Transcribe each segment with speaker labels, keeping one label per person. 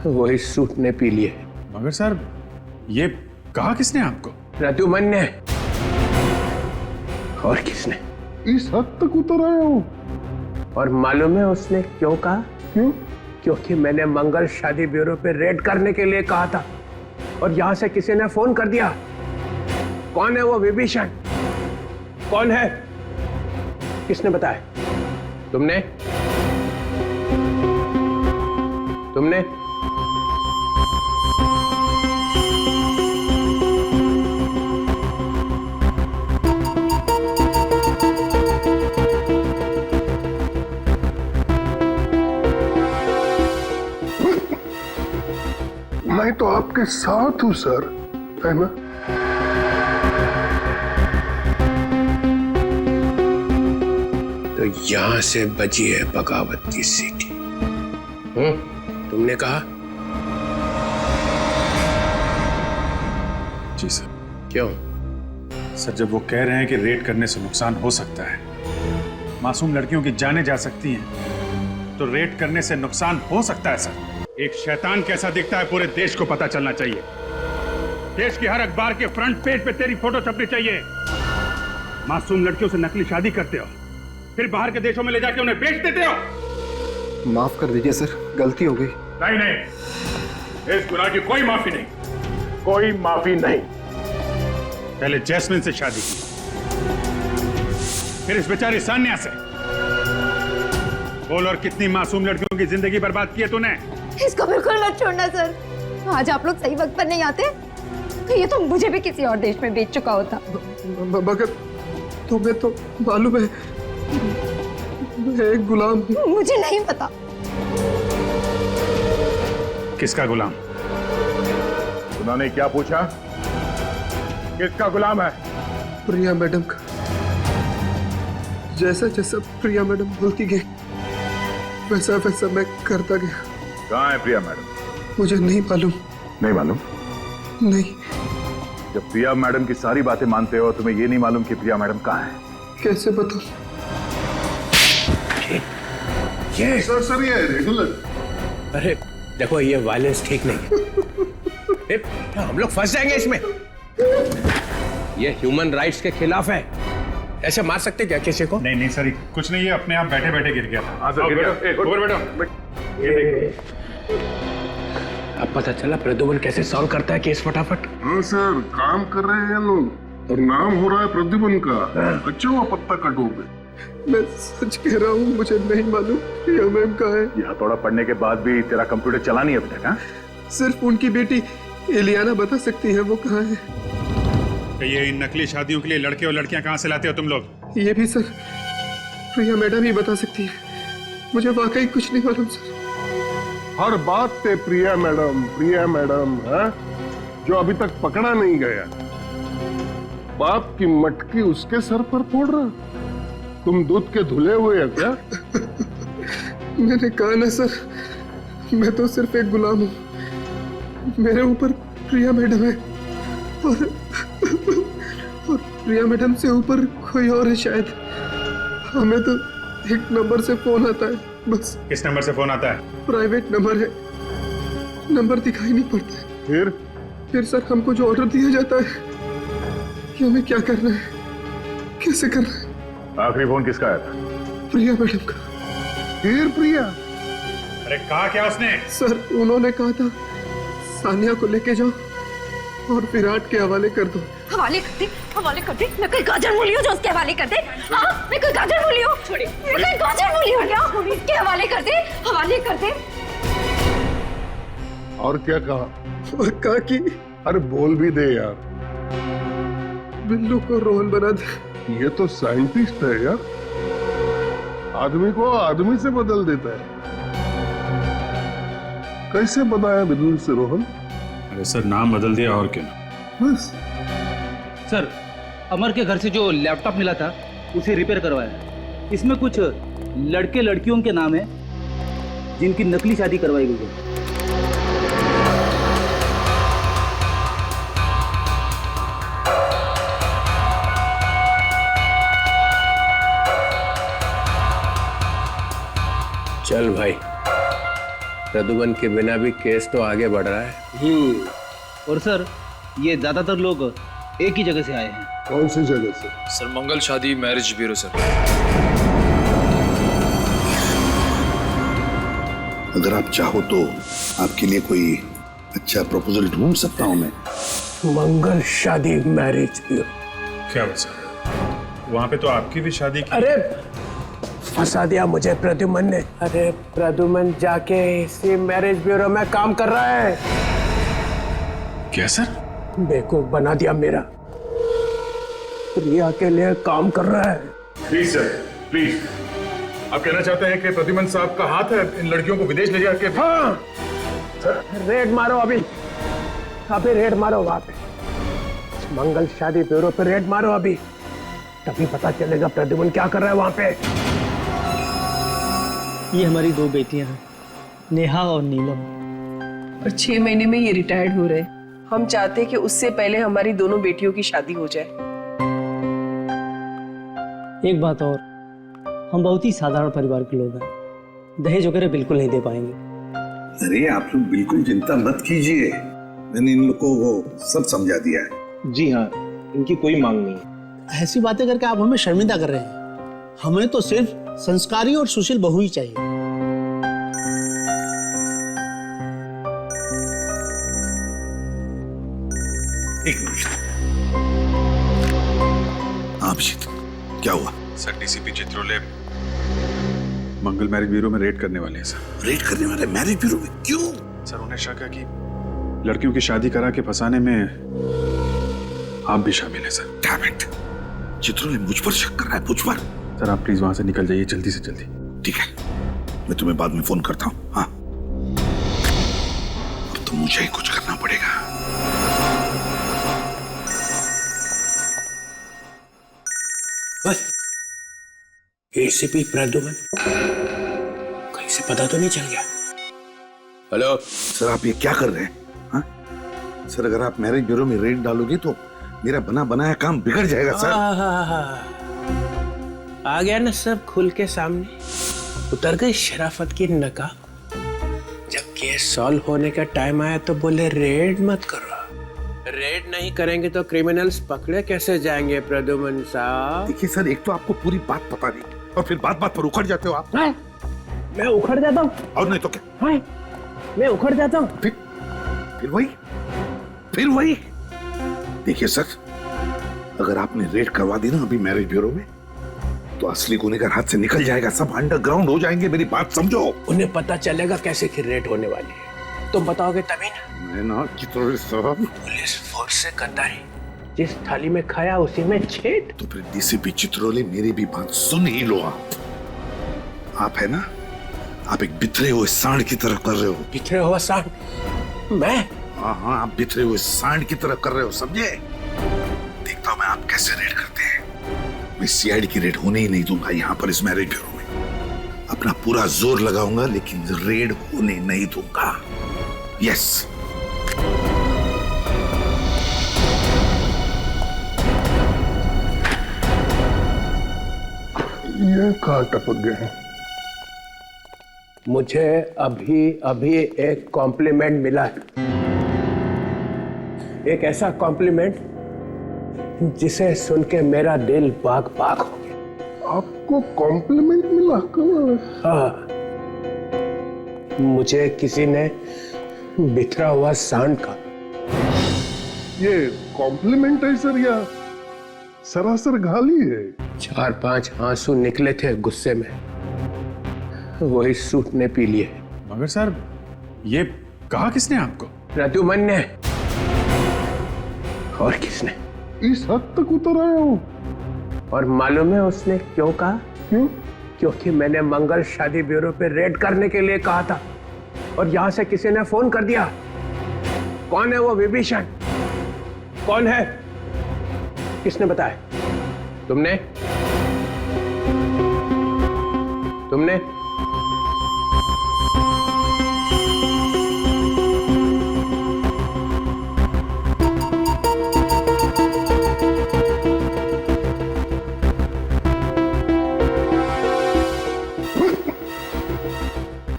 Speaker 1: वही सूट ने पी लिए।
Speaker 2: मगर सर, ये कहा किसने आपको?
Speaker 1: प्रद्युमन ने। और किसने?
Speaker 3: इस हद तक उतर आए हो?
Speaker 1: और मालूम है उसने क्यों कहा?
Speaker 3: क्यों?
Speaker 1: क्योंकि मैंने मंगल शादी ब्यूरो पे रेड करने के लिए कहा था और यहां से किसी ने फोन कर दिया। कौन है वो विभीषण? कौन है? किसने बताया? तुमने?
Speaker 3: मैं तो आपके साथ हूं सर, है ना?
Speaker 1: तो यहां से बची है बगावत की सीटी। तुमने कहा?
Speaker 2: जी सर।
Speaker 1: क्यों?
Speaker 2: सर, जब वो कह रहे हैं कि रेड करने से नुकसान हो सकता है, मासूम लड़कियों की जानें जा सकती हैं, तो रेड करने से नुकसान हो सकता है सर। एक शैतान कैसा दिखता है पूरे देश को पता चलना चाहिए। देश की हर अखबार के फ्रंट पेज पे तेरी फोटो छपनी चाहिए। मासूम लड़कियों से नकली शादी करते हो, फिर बाहर के देशों में ले जाके उन्हें बेच देते हो।
Speaker 4: माफ कर दीजिए सर, गलती हो गई।
Speaker 2: नहीं नहीं, इस गुनाह की कोई माफी नहीं।
Speaker 3: कोई माफी नहीं।
Speaker 2: पहले जैस्मिन से शादी की, फिर इस बेचारी सान्या से। बोल, और कितनी मासूम लड़कियों की जिंदगी बर्बाद की है तूने?
Speaker 5: इसको बिल्कुल मत छोड़ना सर। आज आप लोग सही वक्त पर नहीं आते तो ये तो मुझे भी किसी और देश में बेच चुका होता।
Speaker 4: मगर तुम्हें तो मालूम है मैं एक गुलाम हूँ।
Speaker 5: मुझे नहीं पता।
Speaker 2: किसका गुलाम?
Speaker 3: उन्होंने क्या पूछा? किसका गुलाम है?
Speaker 4: प्रिया मैडम का। जैसा जैसा प्रिया मैडम बोलती गई वैसा वैसा मैं करता गया।
Speaker 3: कहाँ है प्रिया मैडम?
Speaker 4: मुझे नहीं मालूम।
Speaker 3: नहीं मालूम?
Speaker 4: नहीं।
Speaker 3: जब प्रिया मैडम की सारी बातें मानते हो, तुम्हें ये नहीं मालूम कि प्रिया मैडम कहाँ है?
Speaker 4: कैसे बताऊं?
Speaker 1: ये
Speaker 3: सर ये रेगुलर।
Speaker 1: अरे देखो, ये वायलेंस ठीक नहीं है। हम लोग फंस जाएंगे इसमें। ये ह्यूमन राइट्स के खिलाफ है। ऐसे मार सकते क्या किसी को?
Speaker 2: नहीं नहीं सर, कुछ नहीं, ये अपने आप बैठे बैठे गिर गया था।
Speaker 3: हाँ सर, गिर गया।
Speaker 2: बैठो। ये देखिए,
Speaker 1: अब पता चला प्रद्युमन कैसे सॉल्व करता है केस फटाफट।
Speaker 3: हाँ सर, काम कर रहे हैं लोग और नाम हो रहा है प्रद्युमन का। अच्छा हुआ पत्ता कटोगे।
Speaker 4: मैं सच कह रहा हूँ, मुझे नहीं मालूम प्रिया मैम कहाँ है।
Speaker 3: यह हथौड़ा पढ़ने के बाद भी तेरा कंप्यूटर चला नहीं अभी तक? हाँ,
Speaker 4: सिर्फ उनकी बेटी इलियाना बता सकती है वो कहाँ है।
Speaker 2: तो ये इन नकली शादियों के लिए लड़के और लड़कियां कहाँ से लाते हो तुम लोग?
Speaker 4: ये भी सर प्रिया मैडम ही बता सकती है। मुझे वाकई कुछ नहीं मालूम सर।
Speaker 3: हर बात पे प्रिया मैडम है, जो अभी तक पकड़ा नहीं गया। बाप की मटकी उसके सर पर फोड़ रहा। तुम दूध के धुले हुए हैं क्या?
Speaker 4: मैंने कहा ना सर, मैं तो सिर्फ एक गुलाम हूँ। मेरे ऊपर प्रिया मैडम है और प्रिया मैडम से ऊपर कोई और है शायद। हमें तो एक नंबर से फोन आता है बस।
Speaker 2: किस नंबर से फोन आता है?
Speaker 4: प्राइवेट नंबर है, नंबर दिखाई नहीं पड़ता है। फिर सर हमको जो ऑर्डर दिया जाता है कि हमें क्या करना है, कैसे करना है।
Speaker 3: आखिरी फोन किसका आया था?
Speaker 4: प्रिया मैडम का।
Speaker 3: फिर प्रिया?
Speaker 2: अरे कहा क्या उसने?
Speaker 4: सर उन्होंने कहा था सानिया को लेके जाओ और विराट के हवाले कर दो।
Speaker 5: हवाले कर दे। मैं कोई गाजर मूली हूँ जो उसके हवाले कर दे? हाँ, मैं कोई गाजर मूली हूँ? छोड़िए, मैं कोई गाजर मूली हूँ क्या? इसके हवाले कर दे।
Speaker 3: और क्या कहा?
Speaker 4: और कहा कि
Speaker 3: अरे बोल भी दे यार।
Speaker 4: बिल्लू को रोहन बना दे।
Speaker 3: ये तो साइंटिस्ट है यार, आदमी को आदमी से बदल देता है। कैसे बनाया बिल्लू से रोहन?
Speaker 2: अरे सर, नाम बदल दिया और क्या।
Speaker 3: बस।
Speaker 6: सर, अमर के घर से जो लैपटॉप मिला था उसे रिपेयर करवाया। इसमें कुछ लड़के लड़कियों के नाम है जिनकी नकली शादी करवाई गई है।
Speaker 1: चल भाई, प्रदुमन के बिना भी केस तो आगे बढ़ रहा है।
Speaker 6: और सर ये ज्यादातर लोग एक ही जगह से आए हैं।
Speaker 3: कौन सी जगह से?
Speaker 7: सर मंगल शादी मैरिज ब्यूरो सर।
Speaker 8: अगर आप चाहो तो आपके लिए कोई अच्छा प्रपोजल ढूंढ सकता हूं मैं।
Speaker 1: मंगल शादी मैरिज ब्यूरो?
Speaker 2: क्या हुआ सर? वहां पे तो आपकी भी शादी की।
Speaker 1: अरे फंसा दिया मुझे प्रद्युमन ने। अरे प्रद्युमन जाके इसी मैरिज ब्यूरो में काम कर रहा है।
Speaker 2: क्या सर?
Speaker 1: बेवकूफ बना दिया मेरा। प्रिया के लिए काम कर रहा है।
Speaker 9: Please sir, please. आप कहना चाहते हैं कि प्रद्युमन साहब का हाथ है इन लड़कियों को विदेश ले जाके?
Speaker 1: हाँ रेड मारो अभी रेड मारो वहां पे, मंगल शादी ब्यूरो पे रेड मारो अभी, तभी पता चलेगा प्रद्युमन क्या कर रहा है वहां पे।
Speaker 10: ये हमारी दो बेटियां हैं, नेहा और नीलम।
Speaker 11: और 6 महीने में ये रिटायर्ड हो रहे हैं। हम चाहते हैं कि उससे पहले हमारी दोनों बेटियों की शादी हो जाए।
Speaker 10: एक बात और, हम बहुत ही साधारण परिवार के लोग हैं, दहेज वगैरह बिल्कुल नहीं दे पाएंगे।
Speaker 8: अरे आप लोग बिल्कुल चिंता मत कीजिए, मैंने इन लोगों को सब समझा दिया है।
Speaker 12: जी हाँ, इनकी कोई मांग नहीं है।
Speaker 13: ऐसी बातें करके आप हमें शर्मिंदा कर रहे हैं। हमें तो सिर्फ संस्कारी और सुशील बहू ही चाहिए।
Speaker 8: एक मिनट, अभिजीत क्या हुआ?
Speaker 2: सर डीसीपी चित्रोले मंगल मैरिज ब्यूरो में रेड करने वाले हैं सर।
Speaker 8: रेड करने वाले मैरिज ब्यूरो में? क्यों?
Speaker 2: सर उन्हें शक है कि लड़कियों की शादी करा के फंसाने में आप भी शामिल हैं सर।
Speaker 8: डैम इट, चित्रोले मुझ पर शक कर रहा है, मुझ पर।
Speaker 2: सर आप प्लीज वहां से निकल जाइए जल्दी से जल्दी।
Speaker 8: ठीक है, मैं तुम्हें बाद में फोन करता हूँ। हाँ, अब तो मुझे ही कुछ करना पड़ेगा।
Speaker 1: एसीपी प्रद्युमन, कहीं से पता तो नहीं चल गया? हेलो
Speaker 8: सर, आप ये क्या कर रहे हैं? हाँ? सर अगर आप मैरिज ब्यूरो में रेड डालोगे तो मेरा बना बनाया काम बिगड़ जाएगा सर।
Speaker 1: आ गया ना सब खुल के सामने, उतर गई शराफत की नकाब। जब केस सॉल्व होने का टाइम आया तो बोले रेड मत करो। रेड नहीं करेंगे तो क्रिमिनल्स पकड़े कैसे जाएंगे प्रद्युमन साहब?
Speaker 8: देखिए सर, एक तो आपको पूरी बात पता नहीं और फिर बात बात पर उखड़ जाते हो आप।
Speaker 1: मैं उखड़ जाता हूँ?
Speaker 8: और नहीं तो क्या?
Speaker 1: मैं उखड़ जाता हूँ?
Speaker 8: फिर वही। देखिए सर, अगर आपने रेड करवा दी ना अभी मैरिज ब्यूरो में, तो असली गुनहगार हाथ से निकल जाएगा, सब अंडरग्राउंड हो जाएंगे। मेरी बात समझो।
Speaker 1: उन्हें पता चलेगा कैसे कि रेड होने वाली है, तुम बताओगे तभी ना।
Speaker 8: मैं ना चित्रोले साहब,
Speaker 1: पुलिस फोर्स से गद्दारी, जिस थाली में खाया उसी में छेद।
Speaker 8: तो फिर डीसीपी चित्रोले मेरी भी बात सुन ही लो। आप है ना, आप एक बिखरे हुए सांड की तरह कर रहे हो।
Speaker 1: बिखरे हुआ सांड? मैं?
Speaker 8: हाँ, आप बिखरे हुए सांड की तरह कर रहे हो, समझे? देखता हूं मैं आप कैसे रेड करते हैं। मैं सीआईडी की रेड होने ही नहीं दूंगा यहाँ पर इस मैरिज ब्यूरो में। अपना पूरा जोर लगाऊंगा लेकिन रेड होने नहीं दूंगा। यस।
Speaker 3: ये कहाँ टपक गए?
Speaker 1: मुझे अभी एक कॉम्प्लीमेंट मिला है, एक ऐसा कॉम्प्लीमेंट जिसे सुन के मेरा दिल बाग बाग हो गया।
Speaker 3: आपको कॉम्प्लीमेंट मिला? कमाल।
Speaker 1: हाँ, मुझे किसी ने बिखरा हुआ सांड का।
Speaker 3: ये कॉम्प्लीमेंट है सर या सरासर गाली है?
Speaker 1: 4-5 आंसू निकले थे गुस्से में, वही सूट ने पी लिए।
Speaker 2: मगर सर ये कहा किसने आपको?
Speaker 1: प्रद्युमन ने। और किसने?
Speaker 3: इस हद तक उतर आया हूं।
Speaker 1: और मालूम है उसने क्यों कहा?
Speaker 3: क्यों?
Speaker 1: क्योंकि मैंने मंगल शादी ब्यूरो पे रेड करने के लिए कहा था और यहां से किसी ने फोन कर दिया। कौन है वो विभीषण? कौन है? किसने बताया? तुमने?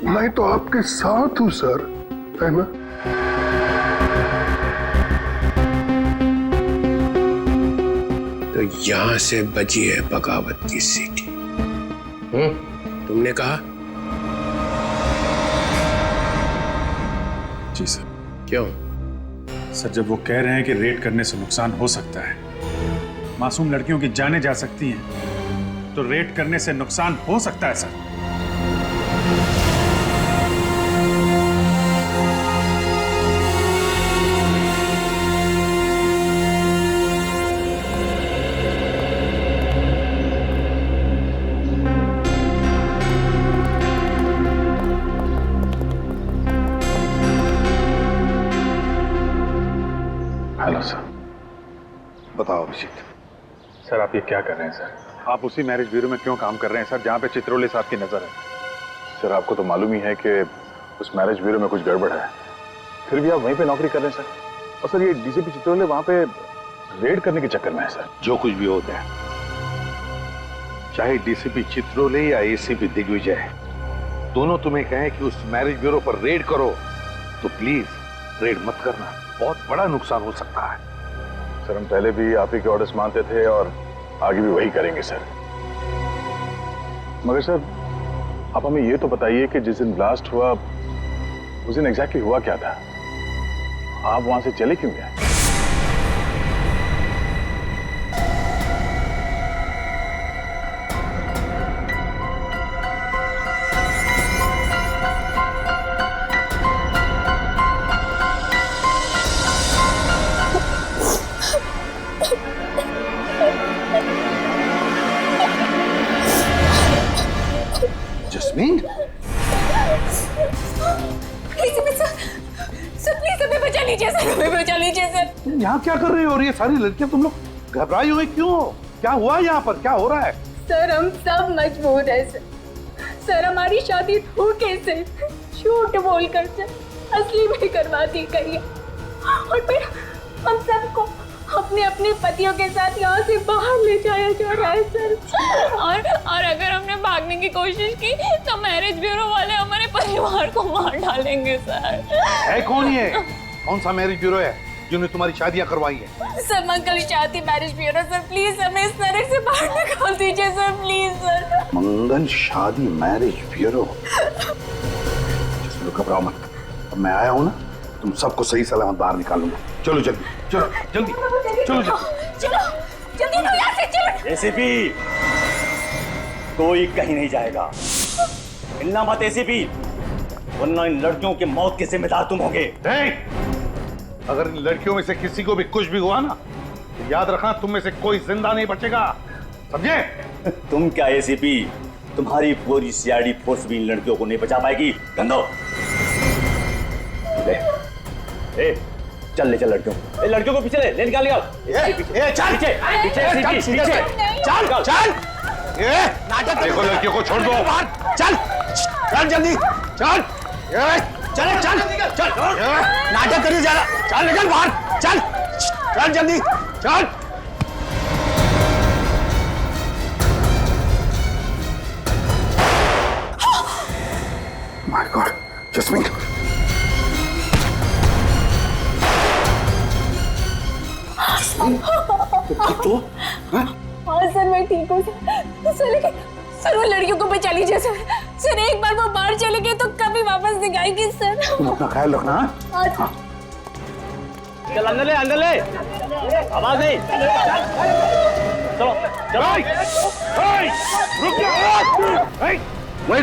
Speaker 3: नहीं तो आपके आपके साथ हूं सर, है ना?
Speaker 1: तो यहां से बची है बगावत की सीटी। तुमने कहा?
Speaker 2: जी सर।
Speaker 1: क्यों?
Speaker 2: सर जब वो कह रहे हैं कि रेड करने से नुकसान हो सकता है, मासूम लड़कियों की जानें जा सकती हैं, तो रेड करने से नुकसान हो सकता है सर।
Speaker 9: Hello sir.
Speaker 8: बताओ अभिजीत।
Speaker 9: सर आप ये क्या कर रहे हैं सर? आप उसी मैरिज ब्यूरो में क्यों काम कर रहे हैं सर जहाँ पे चित्रोले साहब की नजर है? सर आपको तो मालूम ही है कि उस मैरिज ब्यूरो में कुछ गड़बड़ है, फिर भी आप वहीं पे नौकरी कर रहे हैं सर। और सर ये डीसीपी चित्रोले वहाँ पे रेड करने के चक्कर में है सर।
Speaker 8: जो कुछ भी होता है, चाहे डीसीपी चित्रोले या एसीपी दिग्विजय, दोनों तुम्हें कहें कि उस मैरिज ब्यूरो पर रेड करो, तो प्लीज रेड मत करना, बहुत बड़ा नुकसान हो सकता है।
Speaker 9: सर हम पहले भी आप ही के ऑर्डर्स मानते थे और आगे भी वही करेंगे सर। मगर सर आप हमें ये तो बताइए कि जिस दिन ब्लास्ट हुआ उस दिन एग्जैक्टली हुआ क्या था? आप वहां से चले क्यों गए?
Speaker 8: जस्मीन,
Speaker 5: प्लीज हमें बचा लीजिए सर, हमें बचा लीजिए सर।
Speaker 8: यहाँ क्या कर रही हो? और ये सारी लड़कियां तुम लोग घबराई हुई क्यों? क्या हुआ यहाँ पर? क्या हो रहा है?
Speaker 5: सर हम सब मजबूर हैं सर। सर हमारी शादी धोखे से, झूठ बोलकर सर असली में करवा दी गई है और फिर हम सबको अपने अपने पतियों के साथ यहाँ से बाहर ले जाया जा रहा है सर। और अगर हमने भागने की कोशिश की तो मैरिज ब्यूरो वाले हमारे परिवार को मार डालेंगे सर।
Speaker 8: है कौन ये? कौन सा मैरिज ब्यूरो है जिन्होंने तुम्हारी शादियां करवाई है?
Speaker 5: सर मंगल शादी मैरिज ब्यूरो सर, प्लीज हमें इस तरह से बाहर निकाल दीजिए सर, प्लीज सर।
Speaker 8: मंगल शादी मैरिज ब्यूरो? घबराओ मत, अब मैं आया हूँ ना, तुम सबको सही सलामत बाहर निकालूंगा। चलो जल्दी, चलो जल्दी, चलो
Speaker 5: चलो जल्दी तो यहाँ से चलो।
Speaker 12: एसीपी कोई कहीं नहीं जाएगा, मिलना मत एसीपी, वरना इन लड़कियों की मौत के जिम्मेदार तुम होगे।
Speaker 8: अगर इन लड़कियों में से किसी को भी कुछ भी हुआ ना, तो याद रखना तुम में से कोई जिंदा नहीं बचेगा, समझे?
Speaker 12: तुम क्या एसीपी, तुम्हारी पूरी सीआईडी फोर्स भी इन लड़कियों को नहीं बचा पाएगी। गंदो ले, चल ले चल लड़कियों को पीछे ले निकाल निकाल। चल नाटक
Speaker 8: देखो, लड़कियों को छोड़ दो।
Speaker 12: चल चल जल्दी चल चल चल चल नाटक करिए जा रहा, चल निकल बाहर, चल चल जल्दी चल।
Speaker 8: माय गॉड, जस्मीन
Speaker 5: तो हाँ सर मैं ठीक हूँ सर, लेकिन सर वो लड़कियों को बचा लीजिए सर। सर एक बार वो बाहर चले गए तो कभी वापस नहीं आएगी सर।
Speaker 8: तुम अपना ख्याल रखना। हाँ
Speaker 12: चल अंदर ले, आवाज नहीं। चलो चलो रुक जा, वही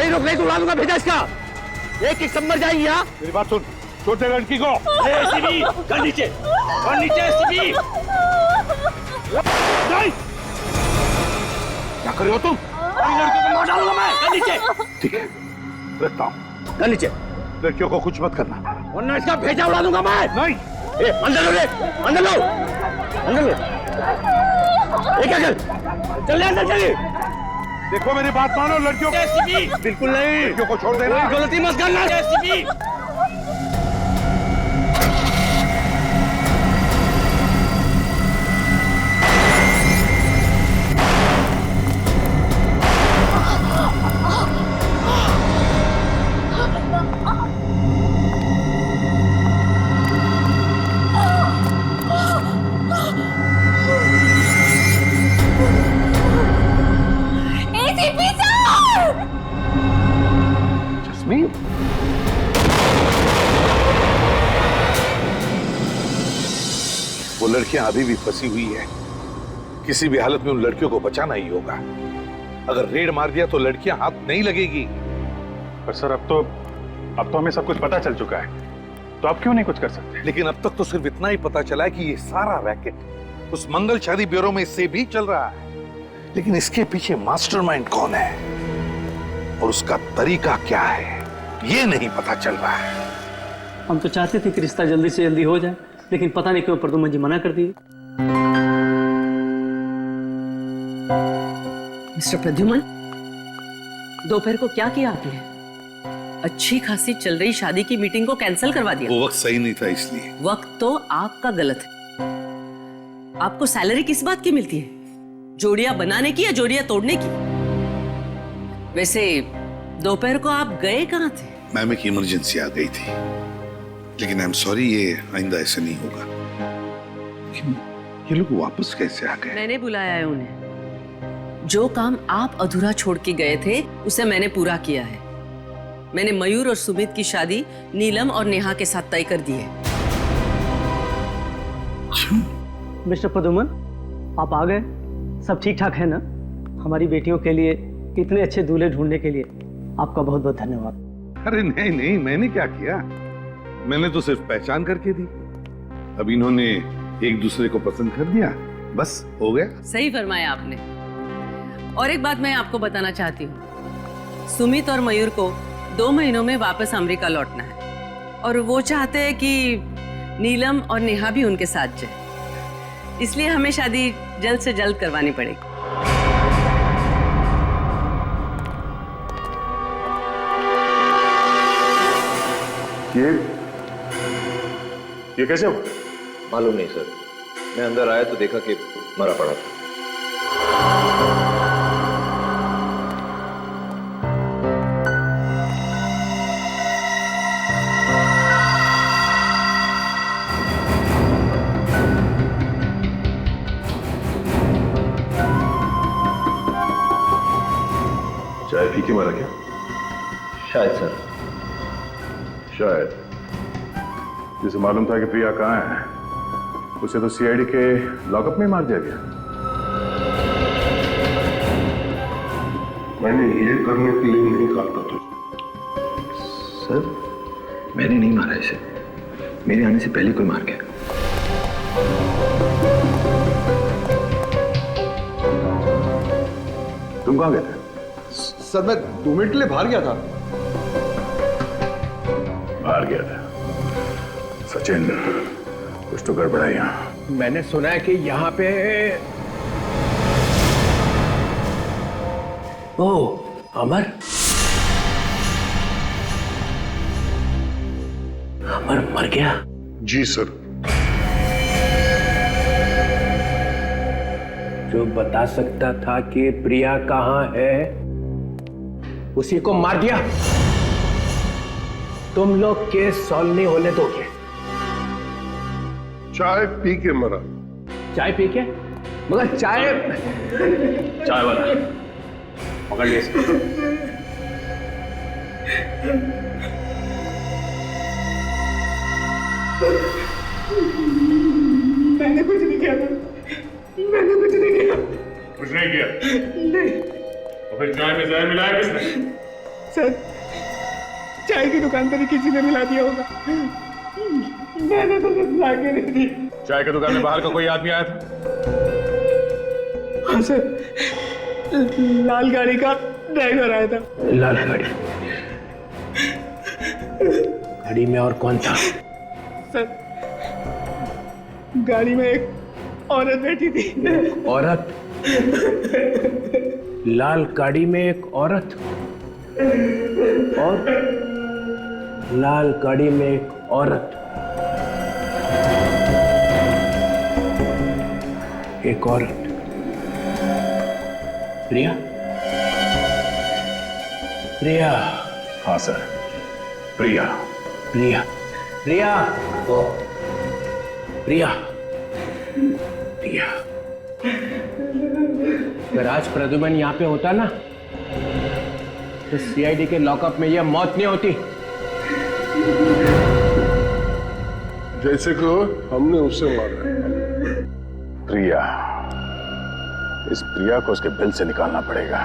Speaker 12: रुक नहीं तो उड़ा दूंगा, भेजा इसका, एक सब मर जाएंगी। यहाँ
Speaker 8: मेरी बात सुन, छोटे लड़की को
Speaker 12: कर नीचे एसीपी।
Speaker 8: क्या कर रहे हो तुम?
Speaker 12: लड़कियों को मार डालूंगा मैं, कर नीचे।
Speaker 8: ठीक है, रखता हूँ।
Speaker 12: कर नीचे,
Speaker 8: लड़कियों को कुछ मत करना,
Speaker 12: वरना इसका भेजा उड़ा दूंगा मैं।
Speaker 8: नहीं,
Speaker 12: अंदर लो, अंदर लो। क्या चल ले अंदर चलिए।
Speaker 8: देखो मेरी बात मानो, लड़कियों को
Speaker 12: बिल्कुल नहीं,
Speaker 8: लड़कियों को छोड़ देना।
Speaker 12: गलती मत करना एसीपी।
Speaker 8: लड़कियां अभी भी फंसी हुई है। किसी भी हालत में उन लड़कियों को बचाना ही होगा। अगर रेड मार दिया तो लड़कियां हाथ नहीं लगेगी।
Speaker 9: पर सर अब तो हमें सब कुछ पता चल चुका है, तो आप क्यों नहीं कुछ कर सकते?
Speaker 8: लेकिन अब तक तो सिर्फ इतना ही पता चला है कि ये सारा रैकेट उस मंगल शादी ब्यूरो में से भी चल रहा है, लेकिन इसके पीछे मास्टरमाइंड कौन है और उसका तरीका क्या है ये नहीं पता चल रहा है।
Speaker 10: हम तो चाहते थे कि रिश्ता जल्दी से जल्दी हो जाए, लेकिन पता नहीं क्यों प्रद्युम्न जी मना कर दिए।
Speaker 11: मिस्टर प्रद्युम्न, दोपहर को क्या किया आपने? अच्छी खासी चल रही शादी की मीटिंग को कैंसिल करवा दिया।
Speaker 8: वो वक्त सही नहीं था इसलिए।
Speaker 11: वक्त तो आपका गलत है। आपको सैलरी किस बात की मिलती है? जोड़ियां बनाने की या जोड़ियां तोड़ने की? वैसे दोपहर को आप गए कहाँ थे?
Speaker 8: मैम एक इमरजेंसी आ गई थी, लेकिन आई एम सॉरी, ये आइंदा ऐसा नहीं होगा। ये लोग वापस कैसे आ गए?
Speaker 11: मैंने बुलाया है उन्हें। जो काम आप अधूरा छोड़ के गए थे उसे मैंने पूरा किया है। मैंने मयूर और सुमित की शादी नीलम और नेहा के साथ तय कर दी है।
Speaker 10: मिस्टर प्रद्युम्न, आप आ गए, सब ठीक ठाक है ना? हमारी बेटियों के लिए इतने अच्छे दूल्हे ढूंढने के लिए आपका बहुत बहुत धन्यवाद।
Speaker 8: अरे नहीं नहीं, मैंने क्या किया? मैंने तो सिर्फ पहचान करके दी। अब इन्होंने एक दूसरे को पसंद कर दिया, बस हो गया।
Speaker 11: सही फरमाया आपने। और एक बात मैं आपको बताना चाहती हूँ, सुमित और मयूर को 2 महीनों में वापस अमेरिका लौटना है और वो चाहते हैं कि नीलम और नेहा भी उनके साथ जाए, इसलिए हमें शादी जल्द से जल्द करवानी पड़ेगी।
Speaker 9: ये कैसे हो?
Speaker 7: मालूम नहीं सर, मैं अंदर आया तो देखा कि मरा पड़ा था।
Speaker 9: चाय पी के मारा क्या?
Speaker 7: शायद सर।
Speaker 9: शायद। जिसे मालूम था कि प्रिया कहाँ है, उसे तो सीआईडी के लॉकअप में मार दिया गया।
Speaker 3: मैंने ये करने के लिए नहीं कहा था तुझे।
Speaker 7: सर मैंने नहीं मारा इसे, मेरे आने से पहले कोई मार गया।
Speaker 9: तुम कहाँ गए थे?
Speaker 4: सर मैं 2 मिनट के लिए बाहर गया था।
Speaker 9: बाहर गया था? सचिन, कुछ तो गड़बड़ है यहाँ।
Speaker 1: मैंने सुना है कि यहाँ पे अमर मर गया।
Speaker 3: जी सर।
Speaker 1: जो बता सकता था कि प्रिया कहाँ है, उसी को मार दिया। तुम लोग केस सॉल्व नहीं होने दोगे।
Speaker 3: चाय पी के मरा।
Speaker 1: चाय पी के? मगर चाय
Speaker 9: वाला पकड़ लिया इसको।
Speaker 4: मैंने कुछ नहीं किया। मैंने कुछ नहीं किया।
Speaker 9: कुछ नहीं किया?
Speaker 4: नहीं।
Speaker 9: तो फिर चाय में जहर मिलाया किसने?
Speaker 4: सर चाय की दुकान पर ही किसी ने मिला दिया होगा। मैंने तो कुछ ला के नहीं दी।
Speaker 9: चाय की दुकान में बाहर का कोई आदमी आया था?
Speaker 4: हाँ सर, लाल गाड़ी का ड्राइवर आया था।
Speaker 1: लाल गाड़ी में और कौन था?
Speaker 4: सर गाड़ी में एक औरत बैठी थी।
Speaker 1: औरत? लाल गाड़ी में एक औरत और लाल गाड़ी में एक औरत, एक औरत। प्रिया? प्रिया?
Speaker 9: हाँ सर, प्रिया।
Speaker 1: प्रिया? प्रिया? ओ, प्रिया? प्रिया? अगर आज प्रद्युम्न यहाँ पे होता ना, तो सीआईडी के लॉकअप में यह मौत नहीं होती।
Speaker 3: जैसे कि हमने उसे मारा है।
Speaker 9: प्रिया, इस प्रिया को उसके बिल से निकालना पड़ेगा।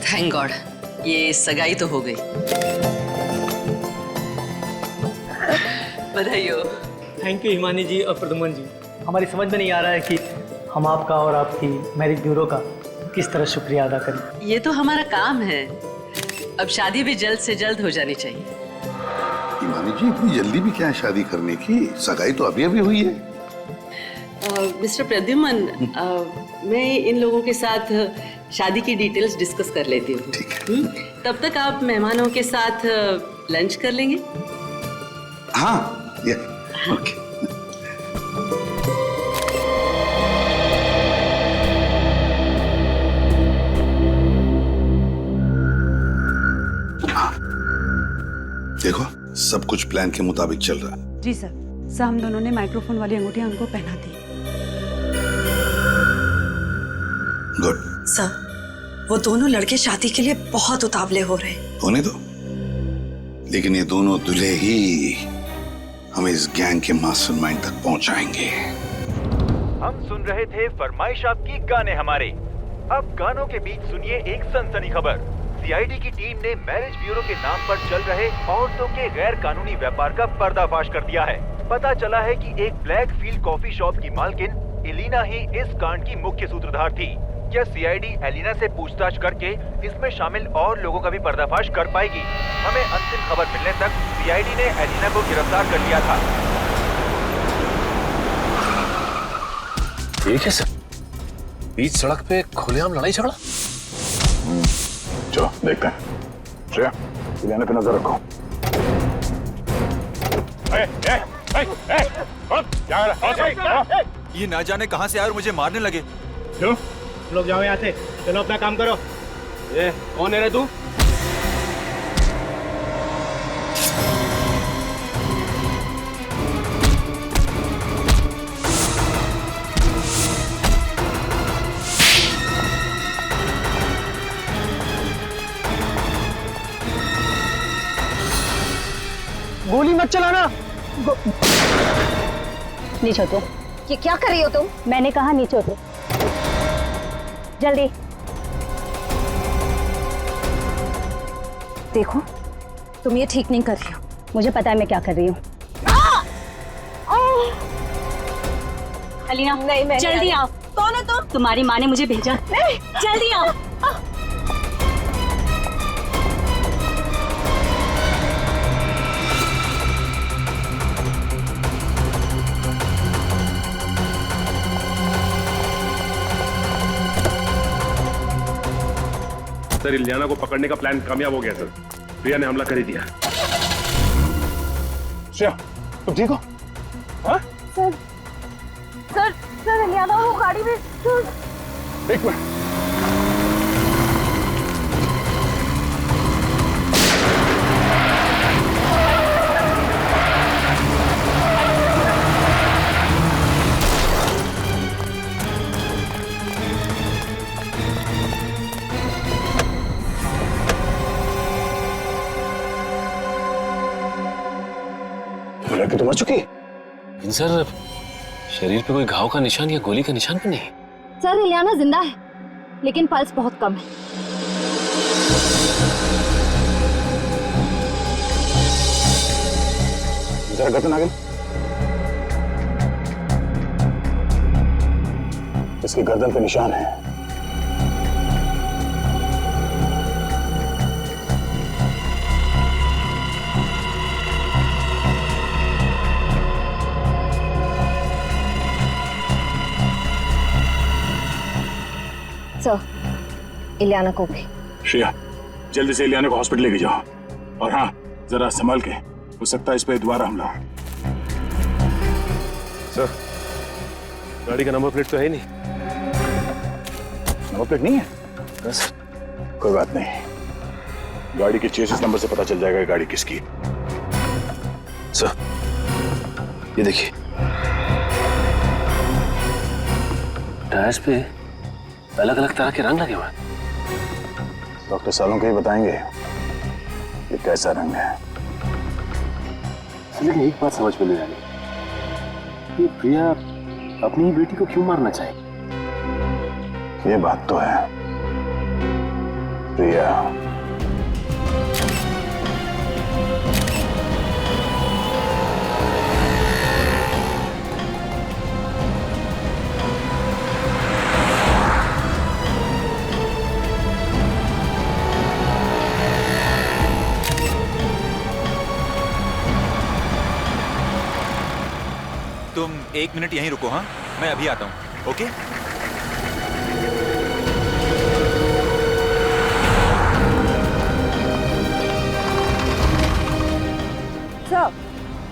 Speaker 11: थैंक गॉड, ये सगाई तो हो गई। बधाई हो।
Speaker 10: थैंक यू हिमानी जी और प्रदुमन जी। हमारी समझ में नहीं आ रहा है कि हम आपका और आपकी मैरिज ब्यूरो का किस तरह शुक्रिया अदा करें।
Speaker 11: ये तो हमारा काम है। अब शादी भी जल्द से जल्द हो जानी चाहिए।
Speaker 8: हिमानी जी, इतनी जल्दी भी क्या है शादी करने की? सगाई तो अभी अभी हुई है।
Speaker 11: मिस्टर प्रद्युमन, मैं इन लोगों के साथ शादी की डिटेल्स डिस्कस कर लेती हूँ।
Speaker 8: ठीक है।
Speaker 11: तब तक आप मेहमानों के साथ लंच कर लेंगे?
Speaker 8: हाँ, ये ओके। हाँ, देखो सब कुछ प्लान के मुताबिक चल रहा है।
Speaker 14: जी सर। सर, हम दोनों ने माइक्रोफोन वाली अंगूठियां उनको पहना दी।
Speaker 8: गुड।
Speaker 14: सर, वो दोनों लड़के शादी के लिए बहुत उतावले हो रहे हैं।
Speaker 8: होने दो, लेकिन ये दोनों दूल्हे ही हमें इस गैंग के मास्टरमाइंड तक पहुंचाएंगे।
Speaker 15: हम सुन रहे थे फरमाइश आपकी गाने हमारे। अब गानों के बीच सुनिए एक सनसनी खबर। सीआईडी की टीम ने मैरिज ब्यूरो के नाम पर चल रहे औरतों के गैर कानूनी व्यापार का पर्दाफाश कर दिया है। पता चला है कि एक ब्लैक फील्ड कॉफी शॉप की मालकिन एलिना ही इस कांड की मुख्य सूत्रधार थी। क्या सीआईडी एलिना से पूछताछ करके इसमें शामिल और लोगों का भी पर्दाफाश कर पाएगी? हमें अंतिम खबर मिलने तक सीआईडी ने एलिना को गिरफ्तार कर लिया था।
Speaker 9: ये कैसे? बीच सड़क पे खुलेआम लड़ाई झगड़ा? चलो देखते हैं। श्रेया, एलिना पे नजर रखो।
Speaker 15: ये ना जाने कहां से आए और मुझे मारने लगे।
Speaker 12: क्यों? लोग जाओ यहाँ से, चलो अपना काम करो। ये कौन है रे तू?
Speaker 10: गोली मत चलाना।
Speaker 5: नीचे उतरो। ये क्या कर रही हो तुम? मैंने कहा नीचे उतरो। जल्दी। देखो, तुम ये ठीक नहीं कर रही हो। मुझे पता है मैं क्या कर रही हूँ। अलीना, नहीं, जल्दी आओ। कौन है तुम? तुम्हारी माँ ने मुझे भेजा। जल्दी आओ।
Speaker 1: सर, इलियाना को पकड़ने का प्लान कामयाब हो गया सर। प्रिया ने हमला कर ही दिया।
Speaker 9: श्रेया, तुम ठीक हो? हाँ?
Speaker 5: सर, इलियाना वो गाड़ी में।
Speaker 9: एक मिनट।
Speaker 1: तो मर चुकी।
Speaker 16: सर, शरीर पे कोई घाव का निशान या गोली का निशान भी नहीं।
Speaker 5: सर, इलियाना जिंदा है, लेकिन पल्स बहुत कम है।
Speaker 9: जरा गर्दन आगे। इसकी गर्दन पे निशान है।
Speaker 5: इलियाना को भी।
Speaker 9: श्रेया, जल्दी से इलियाना को हॉस्पिटल लेके जाओ। और हाँ, जरा संभाल के, हो सकता है इस पे दोबारा हमला।
Speaker 1: सर, गाड़ी का नंबर प्लेट तो है नहीं।
Speaker 9: नंबर प्लेट नहीं है?
Speaker 16: बस
Speaker 9: कोई बात नहीं, गाड़ी के चेसिस नंबर से पता चल जाएगा गाड़ी किसकी।
Speaker 7: सर, ये देखिए, टायर्स पे अलग अलग तरह के रंग लगे हुए हैं।
Speaker 9: डॉक्टर सालों के ही बताएंगे ये कैसा रंग है।
Speaker 16: लेकिन एक बात समझ में नहीं आ रही, ये प्रिया अपनी ही बेटी को क्यों मारना चाहे?
Speaker 9: ये बात तो है, प्रिया
Speaker 15: तुम 1 मिनट यहीं रुको, हाँ मैं अभी आता हूँ। ओके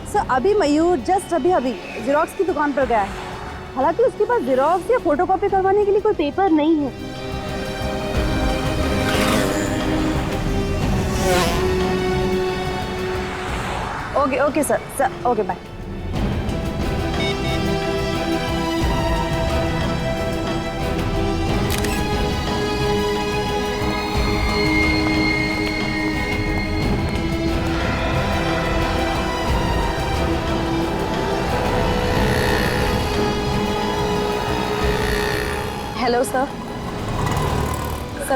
Speaker 17: सर अभी मयूर जस्ट अभी जेरोक्स की दुकान पर गया है। हालांकि उसके पास जेरोक्स या फोटोकॉपी करवाने के लिए कोई पेपर नहीं है। Okay sir okay bye. Hello sir